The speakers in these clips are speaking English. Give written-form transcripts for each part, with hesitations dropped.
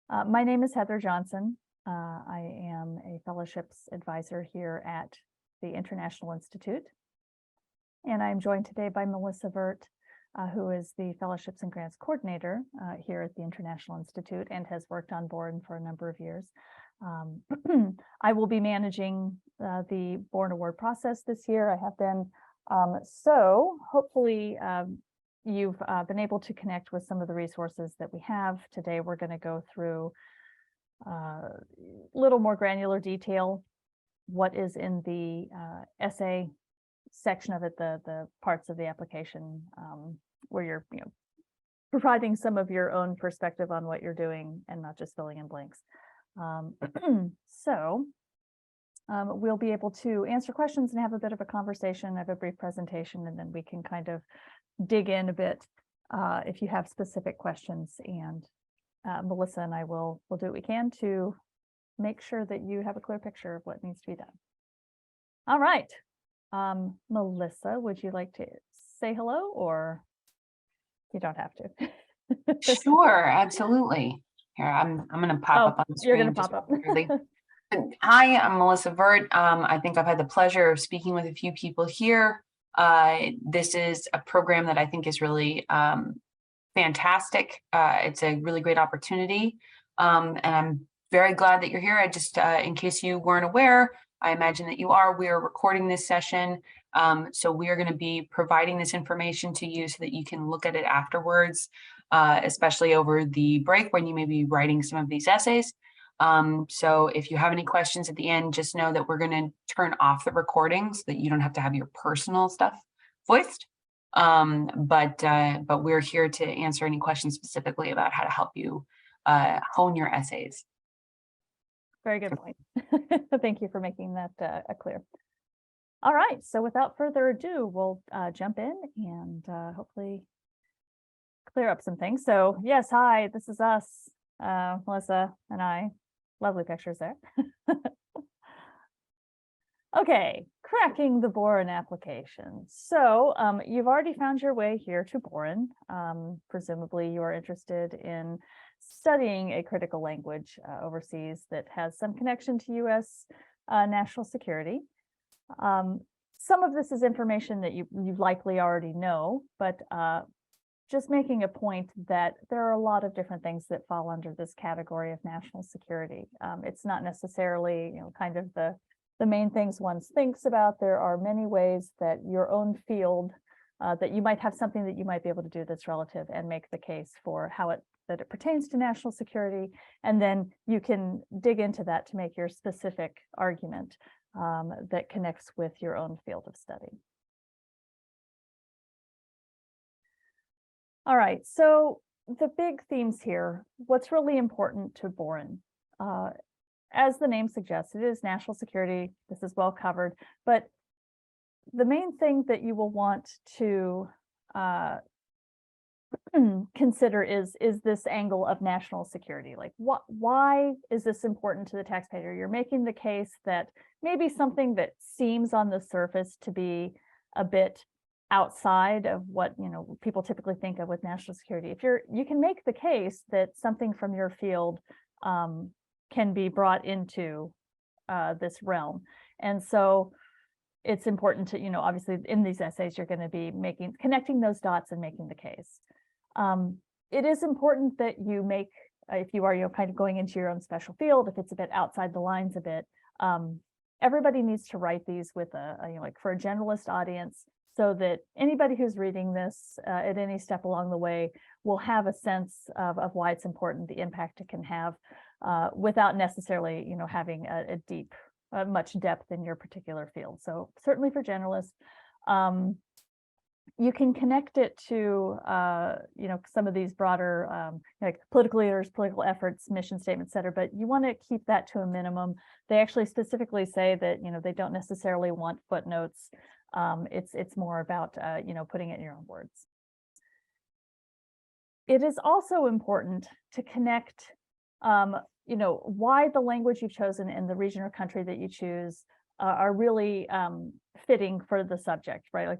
My name is Heather Johnson. I am a fellowships advisor here at the International Institute. And I'm joined today by Melissa Vert, who is the Fellowships and Grants Coordinator here at the International Institute and has worked on Boren for a number of years. I will be managing the Boren Award process this year. I have been. So hopefully you've been able to connect with some of the resources that we have. Today, we're going to go through a little more granular detail, what is in the essay section of it, the parts of the application where you're providing some of your own perspective on what you're doing and not just filling in blanks. We'll be able to answer questions and have a bit of a conversation, have a brief presentation, and then we can kind of dig in a bit if you have specific questions. And Melissa and I will do what we can to make sure that you have a clear picture of what needs to be done. All right. Melissa, would you like to say hello, or you don't have to? Sure, absolutely. Here, I'm going to pop up on the screen. You're going to pop up. Hi, I'm Melissa Vert. I think I've had the pleasure of speaking with a few people here. This is a program that I think is really fantastic. It's a really great opportunity. And I'm very glad that you're here. I just, in case you weren't aware, I imagine that you are, we are recording this session. So we are going to be providing this information to you so that you can look at it afterwards, especially over the break when you may be writing some of these essays. So if you have any questions at the end, just know that we're going to turn off the recording so that you don't have to have your personal stuff voiced. But we're here to answer any questions specifically about how to help you hone your essays. Very good point. Thank you for making that clear. All right, so without further ado, we'll jump in and hopefully clear up some things. So yes, hi, this is us, Melissa and I. Lovely pictures there. Okay, cracking the Boren application. So you've already found your way here to Boren. Presumably you are interested in studying a critical language overseas that has some connection to U.S. National security. Some of this is information that you likely already know, but just making a point that there are a lot of different things that fall under this category of national security. It's not necessarily, kind of the main things one thinks about. There are many ways that your own field, that you might have something that you might be able to do that's relative and make the case for how that it pertains to national security. And then you can dig into that to make your specific argument that connects with your own field of study. All right, so the big themes here, what's really important to Boren? As the name suggests, it is national security. This is well covered, but the main thing that you will want to consider is this angle of national security. Like, why is this important to the taxpayer? You're making the case that maybe something that seems on the surface to be a bit outside of what people typically think of with national security. If you can make the case that something from your field can be brought into this realm. And so it's important to, obviously in these essays, you're going to be connecting those dots and making the case. It is important that you make, if you are, kind of going into your own special field, if it's a bit outside the lines a bit, everybody needs to write these with like for a generalist audience, so that anybody who's reading this at any step along the way will have a sense of why it's important, the impact it can have, without necessarily, having a deep, much depth in your particular field. So certainly for generalists, you can connect it to, some of these broader, like political leaders, political efforts, mission statements, et cetera, but you want to keep that to a minimum. They actually specifically say that, they don't necessarily want footnotes. It's more about, putting it in your own words. It is also important to connect, why the language you've chosen and the region or country that you choose are really fitting for the subject, right? Like,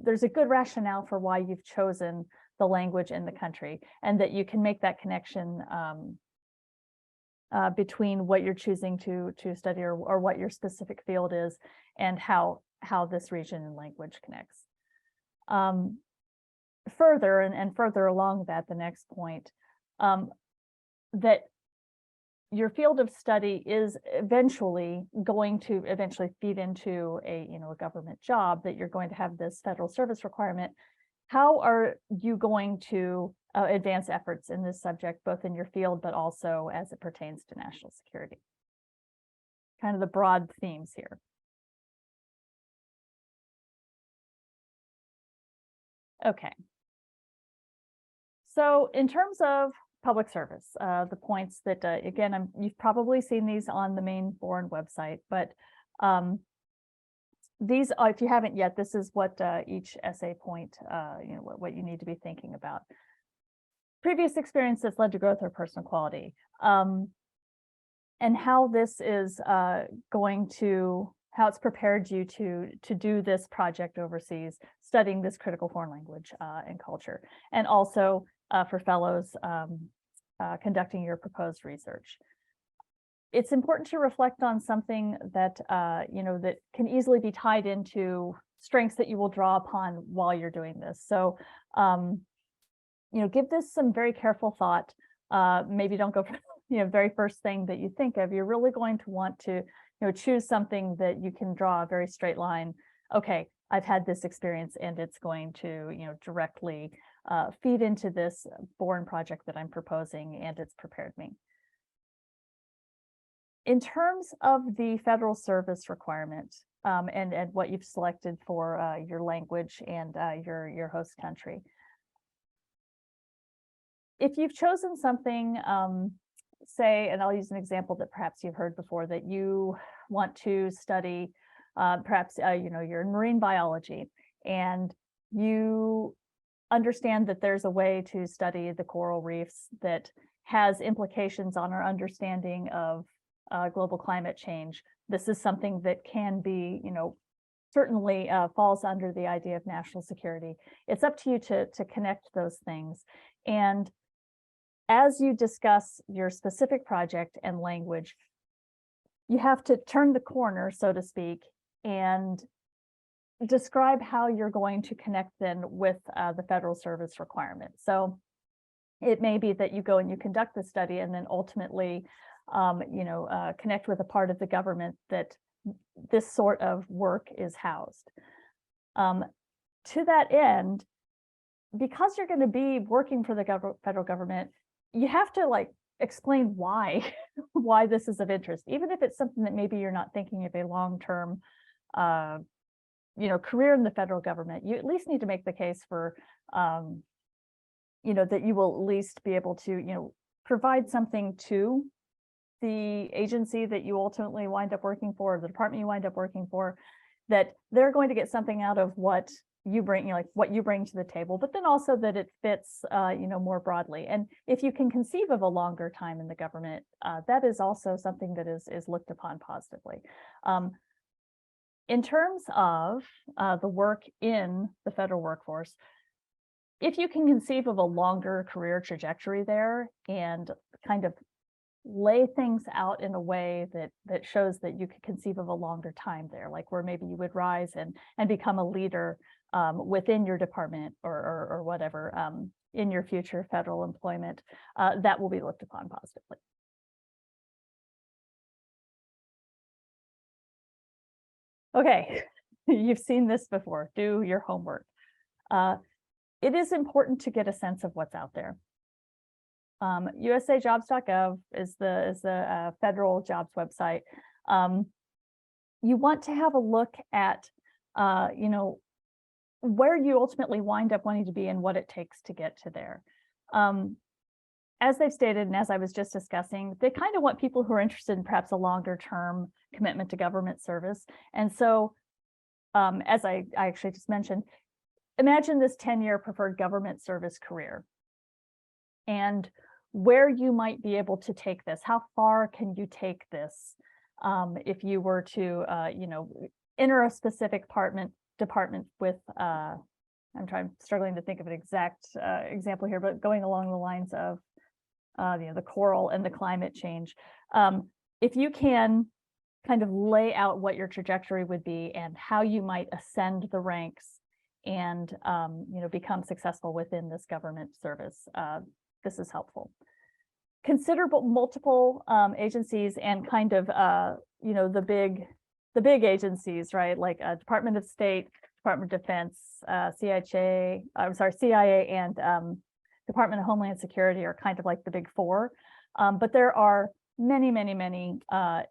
there's a good rationale for why you've chosen the language in the country, and that you can make that connection between what you're choosing to study or what your specific field is and how this region and language connects. Further and further along that, the next point, that your field of study is eventually going to feed into a government job, that you're going to have this federal service requirement. How are you going to advance efforts in this subject, both in your field, but also as it pertains to national security? Kind of the broad themes here. Okay. So in terms of public service, the points that, again, you've probably seen these on the main Boren website, but these, if you haven't yet, this is what each essay point, what you need to be thinking about. Previous experience that's led to growth or personal quality, and how this is how it's prepared you to do this project overseas, studying this critical foreign language and culture, and also for fellows conducting your proposed research. It's important to reflect on something that that can easily be tied into strengths that you will draw upon while you're doing this. So give this some very careful thought. Maybe don't go for very first thing that you think of. You're really going to want to choose something that you can draw a very straight line. Okay, I've had this experience and it's going to directly feed into this Boren project that I'm proposing, and it's prepared me. In terms of the federal service requirement and what you've selected for your language and your host country, if you've chosen something, say, and I'll use an example that perhaps you've heard before, that you want to study, perhaps you're in marine biology, and you understand that there's a way to study the coral reefs that has implications on our understanding of global climate change. This is something that can be, certainly falls under the idea of national security. It's up to you to connect those things. And as you discuss your specific project and language, you have to turn the corner, so to speak, and describe how you're going to connect then with the federal service requirement. So it may be that you go and you conduct the study and then ultimately connect with a part of the government that this sort of work is housed. To that end, because you're going to be working for the federal government, you have to explain why this is of interest, even if it's something that maybe you're not thinking of a long-term career in the federal government. You at least need to make the case for that you will at least be able to provide something to the agency that you ultimately wind up working for, or the department you wind up working for, that they're going to get something out of what you bring, what you bring to the table, but then also that it fits, more broadly. And if you can conceive of a longer time in the government, that is also something that is looked upon positively. In terms of the work in the federal workforce, if you can conceive of a longer career trajectory there and kind of lay things out in a way that shows that you could conceive of a longer time there, like where maybe you would rise and become a leader within your department or whatever in your future federal employment, that will be looked upon positively. Okay, you've seen this before. Do your homework. It is important to get a sense of what's out there. USAjobs.gov is the federal jobs website. You want to have a look at, where you ultimately wind up wanting to be and what it takes to get to there. As they've stated, and as I was just discussing, they kind of want people who are interested in perhaps a longer term commitment to government service. And so, as I actually just mentioned, imagine this 10-year preferred government service career and where you might be able to take this. How far can you take this if you were to, enter a specific department with, I'm struggling to think of an exact example here, but going along the lines of the coral and the climate change. If you can kind of lay out what your trajectory would be and how you might ascend the ranks and become successful within this government service, this is helpful. Consider multiple agencies and kind of the big agencies, right? Like Department of State, Department of Defense, CIA, and Department of Homeland Security are kind of like the big four. But there are many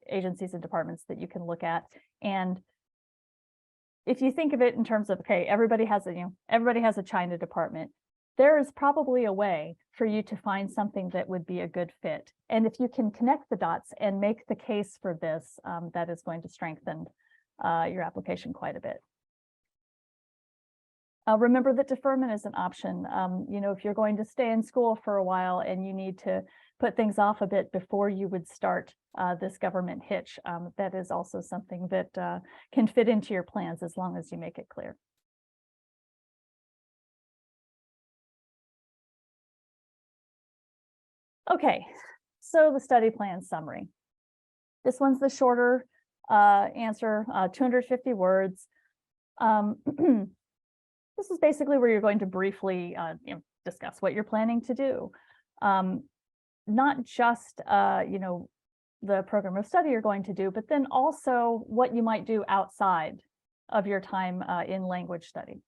agencies and departments that you can look at. And if you think of it in terms of, okay, everybody has a China department, there is probably a way for you to find something that would be a good fit. And if you can connect the dots and make the case for this, that is going to strengthen your application quite a bit. Remember that deferment is an option. If you're going to stay in school for a while and you need to put things off a bit before you would start this government hitch, that is also something that can fit into your plans as long as you make it clear. Okay, so the study plan summary. This one's the shorter answer, 250 words. This is basically where you're going to briefly discuss what you're planning to do. Not just the program of study you're going to do, but then also what you might do outside of your time in language study.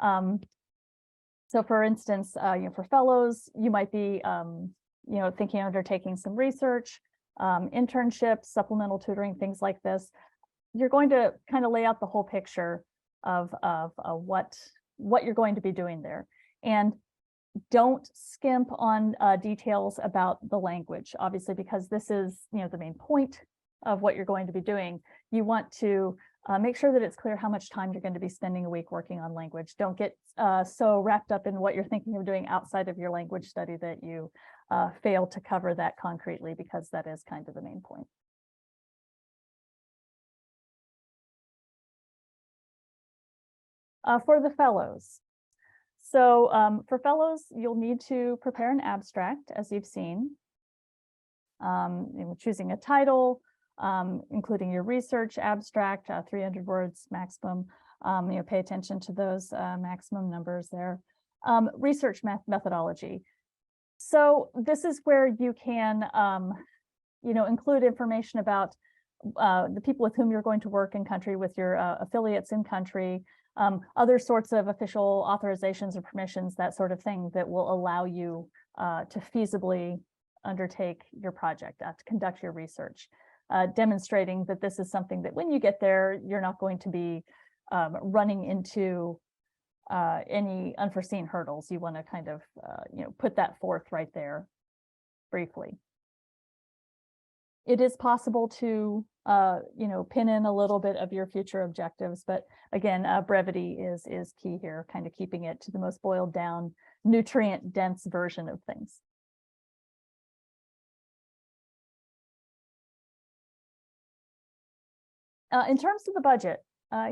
So for instance, for fellows, you might be thinking of undertaking some research, internships, supplemental tutoring, things like this. You're going to kind of lay out the whole picture of what you're going to be doing there. And don't skimp on details about the language, obviously, because this is the main point of what you're going to be doing. You want to make sure that it's clear how much time you're going to be spending a week working on language. Don't get so wrapped up in what you're thinking of doing outside of your language study that you fail to cover that concretely, because that is kind of the main point. For the fellows. So for fellows, you'll need to prepare an abstract, as you've seen, choosing a title, including your research abstract, 300 words maximum. Pay attention to those maximum numbers there. Research methodology. So this is where you can, include information about the people with whom you're going to work in country, with your affiliates in country, other sorts of official authorizations or permissions, that sort of thing that will allow you to feasibly undertake your project, to conduct your research, demonstrating that this is something that when you get there, you're not going to be running into any unforeseen hurdles. You want to kind of, put that forth right there briefly. It is possible to, pin in a little bit of your future objectives, but again, brevity is key here, kind of keeping it to the most boiled down, nutrient dense version of things. In terms of the budget,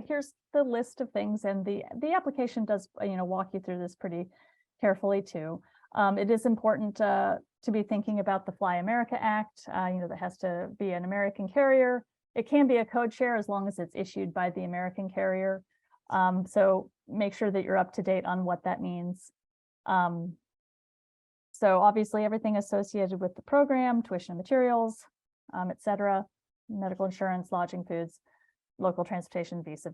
here's the list of things, and the application does, walk you through this pretty carefully too. It is important to be thinking about the Fly America Act, that has to be an American carrier. It can be a code share as long as it's issued by the American carrier. So make sure that you're up to date on what that means. So obviously everything associated with the program, tuition and materials, et cetera, medical insurance, lodging, foods, local transportation, visa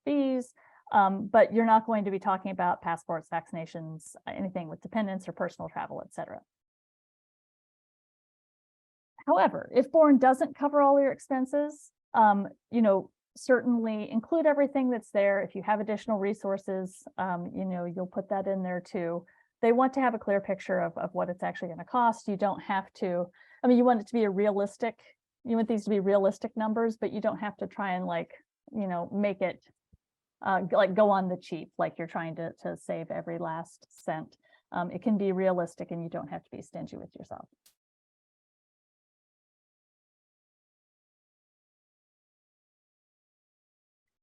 fees. But you're not going to be talking about passports, vaccinations, anything with dependents or personal travel, et cetera. However, if Boren doesn't cover all your expenses, certainly include everything that's there. If you have additional resources, you'll put that in there too. They want to have a clear picture of what it's actually going to cost. You don't have to, you want it to be you want these to be realistic numbers, but you don't have to try and make it go on the cheap, like you're trying to save every last cent. It can be realistic and you don't have to be stingy with yourself.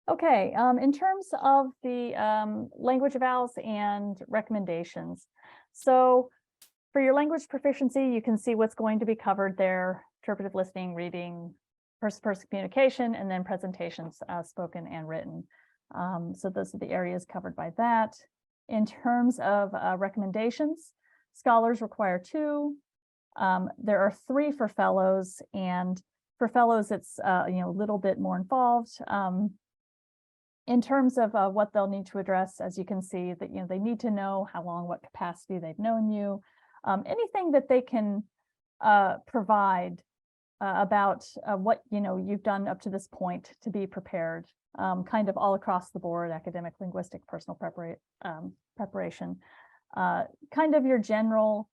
Okay, in terms of the language evals and recommendations. So For your language proficiency, you can see what's going to be covered there: interpretive listening, reading, person-to-person communication, and then presentations, spoken and written. So those are the areas covered by that. In terms of recommendations, scholars require 2. There are 3 for fellows, and for fellows, it's a little bit more involved. In terms of what they'll need to address, as you can see, that they need to know how long, what capacity they've known you, anything that they can provide about what you've done up to this point to be prepared, kind of all across the board: academic, linguistic, personal preparation, kind of your general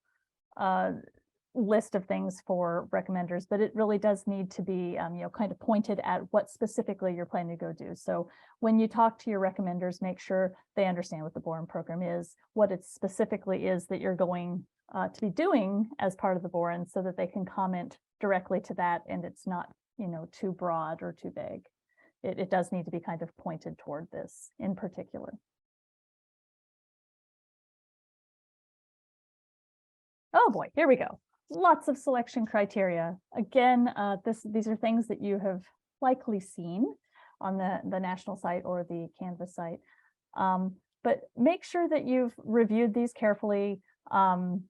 list of things for recommenders, but it really does need to be kind of pointed at what specifically you're planning to go do. So when you talk to your recommenders, make sure they understand what the Boren program is, what it specifically is that you're going to be doing as part of the Boren, so that they can comment directly to that, and it's not too broad or too vague. It does need to be kind of pointed toward this in particular. Oh boy, here we go. Lots of selection criteria. Again, these are things that you have likely seen on the national site or the Canvas site. But make sure that you've reviewed these carefully, that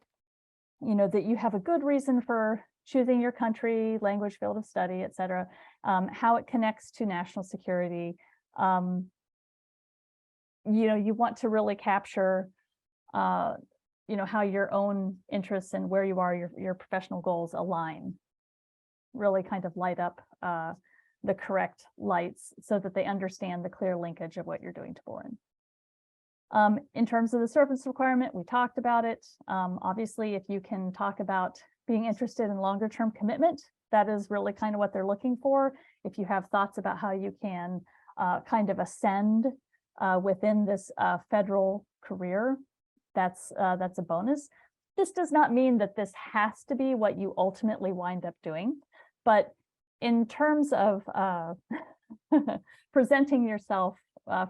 you have a good reason for choosing your country, language, field of study, et cetera, how it connects to national security. You want to really capture how your own interests and where you are, your professional goals align, really kind of light up the correct lights so that they understand the clear linkage of what you're doing to Boren. In terms of the service requirement, we talked about it. Obviously, if you can talk about being interested in longer term commitment, that is really kind of what they're looking for. If you have thoughts about how you can kind of ascend within this federal career, that's a bonus. This does not mean that this has to be what you ultimately wind up doing, but in terms of presenting yourself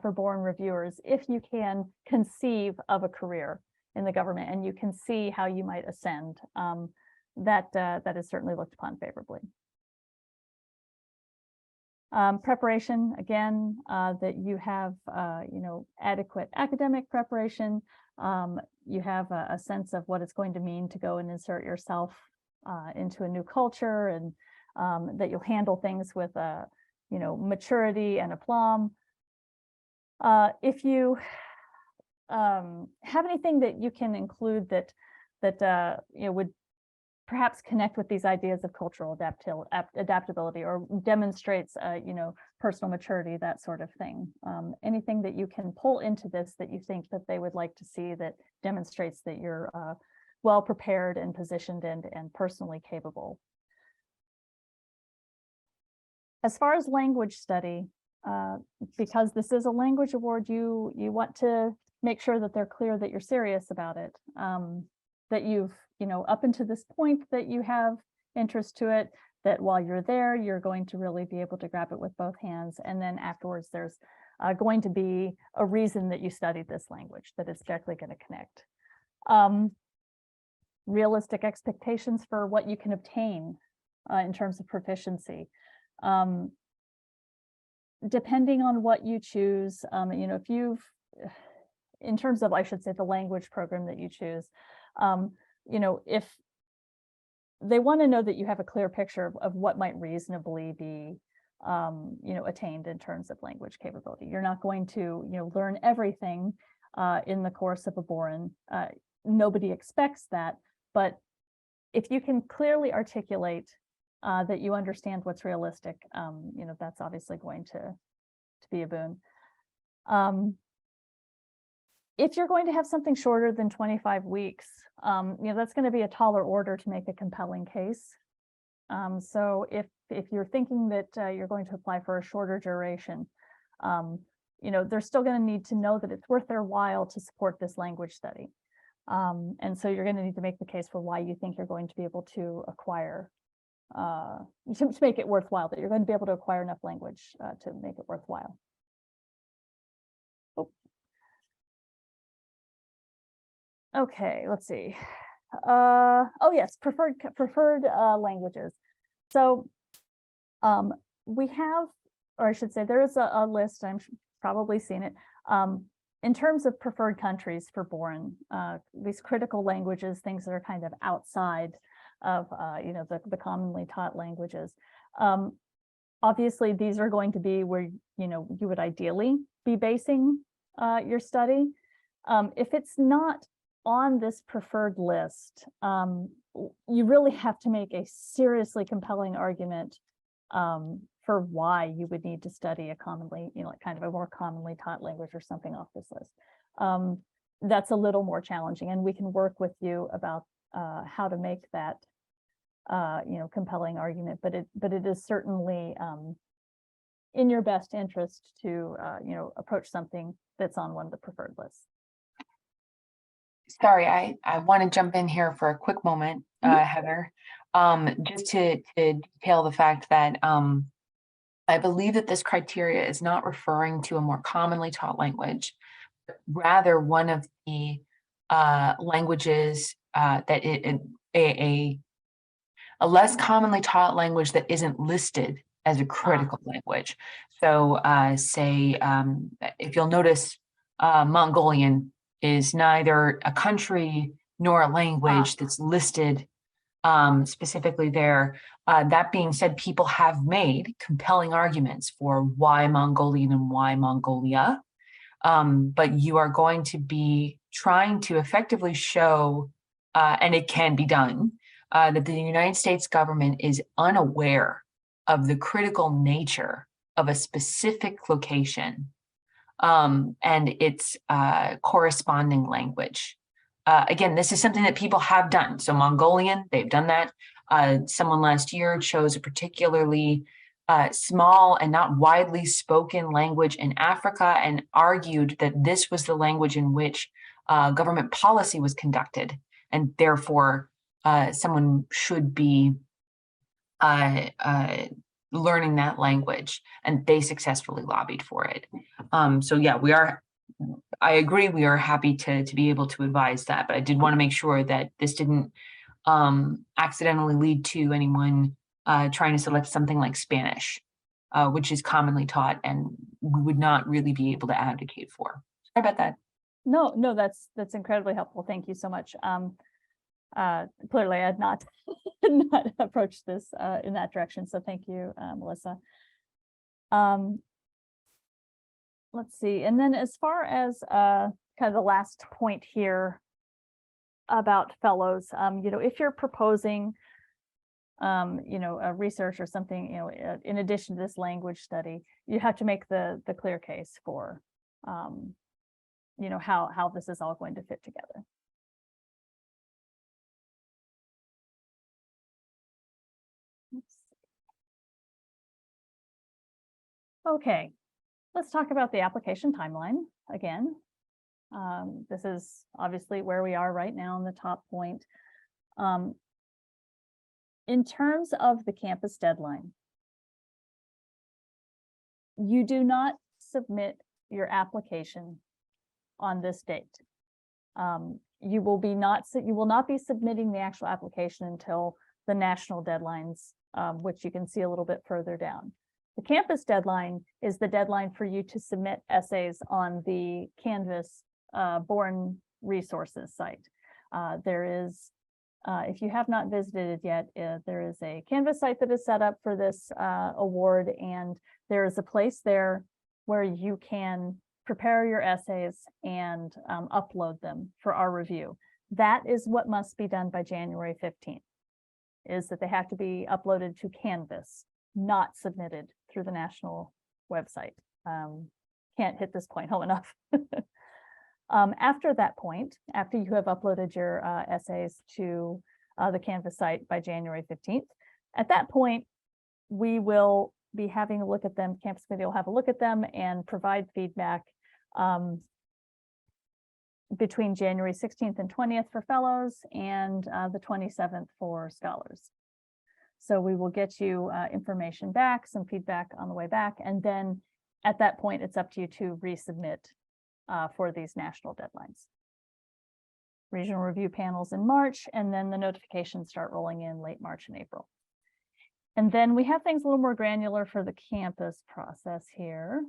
for Boren reviewers, if you can conceive of a career in the government and you can see how you might ascend, that is certainly looked upon favorably. Preparation, again, that you have adequate academic preparation. You have a sense of what it's going to mean to go and insert yourself into a new culture, and that you'll handle things with maturity and aplomb. If you have anything that you can include that would perhaps connect with these ideas of cultural adaptability or demonstrates personal maturity, that sort of thing. Anything that you can pull into this that you think that they would like to see that demonstrates that you're well prepared and positioned and personally capable. As far as language study, because this is a language award, you want to make sure that they're clear that you're serious about it, that you've up until this point that you have interest to it, that while you're there, you're going to really be able to grab it with both hands. And then afterwards, there's going to be a reason that you studied this language, that it's directly going to connect. Realistic expectations for what you can obtain in terms of proficiency. Depending on what you choose, if you've, in terms of, I should say, the language program that you choose, if they want to know that you have a clear picture of what might reasonably be, attained in terms of language capability. You're not going to, learn everything in the course of a Boren. Nobody expects that, but if you can clearly articulate that you understand what's realistic, that's obviously going to be a boon. If you're going to have something shorter than 25 weeks, that's going to be a taller order to make a compelling case. So if you're thinking that you're going to apply for a shorter duration, they're still going to need to know that it's worth their while to support this language study. And so you're going to need to make the case for why you think you're going to be able to acquire, to make it worthwhile, that you're going to be able to acquire enough language to make it worthwhile. Okay, let's see. Oh yes, preferred languages. So we have, or I should say, there is a list. Probably seen it. In terms of preferred countries for Boren, these critical languages, things that are kind of outside of the commonly taught languages. Obviously, these are going to be where you would ideally be basing your study. If it's not on this preferred list, you really have to make a seriously compelling argument for why you would need to study a commonly, kind of a more commonly taught language or something off this list. That's a little more challenging, and we can work with you about how to make that compelling argument, but it is certainly in your best interest to approach something that's on one of the preferred lists. Sorry, I want to jump in here for a quick moment, Heather, just to detail the fact that I believe that this criteria is not referring to a more commonly taught language, but rather one of the languages that a less commonly taught language that isn't listed as a critical language. So say, if you'll notice, Mongolian is neither a country nor a language that's listed specifically there. That being said, people have made compelling arguments for why Mongolian and why Mongolia, but you are going to be trying to effectively show, and it can be done, that the United States government is unaware of the critical nature of a specific location and its corresponding language. Again, this is something that people have done. So Mongolian, they've done that. Someone last year chose a particularly small and not widely spoken language in Africa and argued that this was the language in which government policy was conducted, and therefore someone should be learning that language, and they successfully lobbied for it. So yeah, I agree, we are happy to be able to advise that, but I did want to make sure that this didn't accidentally lead to anyone trying to select something like Spanish, which is commonly taught and we would not really be able to advocate for. Sorry about that. No, that's incredibly helpful. Thank you so much. Clearly I had not approached this in that direction, so thank you, Melissa. Let's see, and then as far as kind of the last point here about fellows, if you're proposing a research or something, in addition to this language study, you have to make the clear case for how this is all going to fit together. Okay, let's talk about the application timeline again. This is obviously where we are right now in the top point. In terms of the campus deadline, you do not submit your application on this date. You will not be submitting the actual application until the national deadlines, which you can see a little bit further down. The campus deadline is the deadline for you to submit essays on the Canvas Boren resources site. There is, if you have not visited it yet, there is a Canvas site that is set up for this award, and there is a place there where you can prepare your essays and upload them for our review. That is what must be done by January 15th, is that they have to be uploaded to Canvas, not submitted through the national website. Can't hit this point home enough. After that point, after you have uploaded your essays to the Canvas site by January 15th, at that point, we will be having a look at them. Campus Committee will have a look at them and provide feedback between January 16th and 20th for fellows and the 27th for scholars. So we will get you information back, some feedback on the way back, and then at that point, it's up to you to resubmit for these national deadlines. regional review panels in March, and then the notifications start rolling in late March and April. And then we have things a little more granular for the campus process here.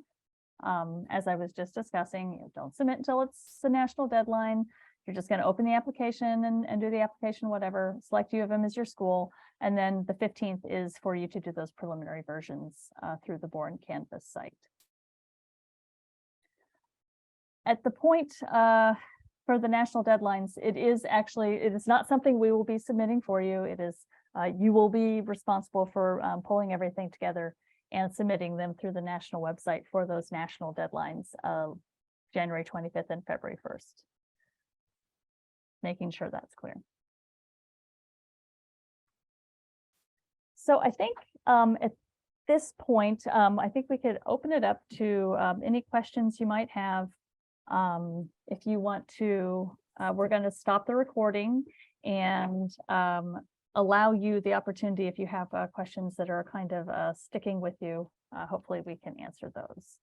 As I was just discussing, don't submit until it's the national deadline. You're just going to open the application and do the application, whatever, select U of M as your school. And then the 15th is for you to do those preliminary versions through the Boren Canvas site. At the point for the national deadlines, it is not something we will be submitting for you. It is, you will be responsible for pulling everything together and submitting them through the national website for those national deadlines of January 25th and February 1st. Making sure that's clear. So I think at this point, I think we could open it up to any questions you might have. If you want to, we're going to stop the recording and allow you the opportunity, if you have questions that are kind of sticking with you, hopefully we can answer those.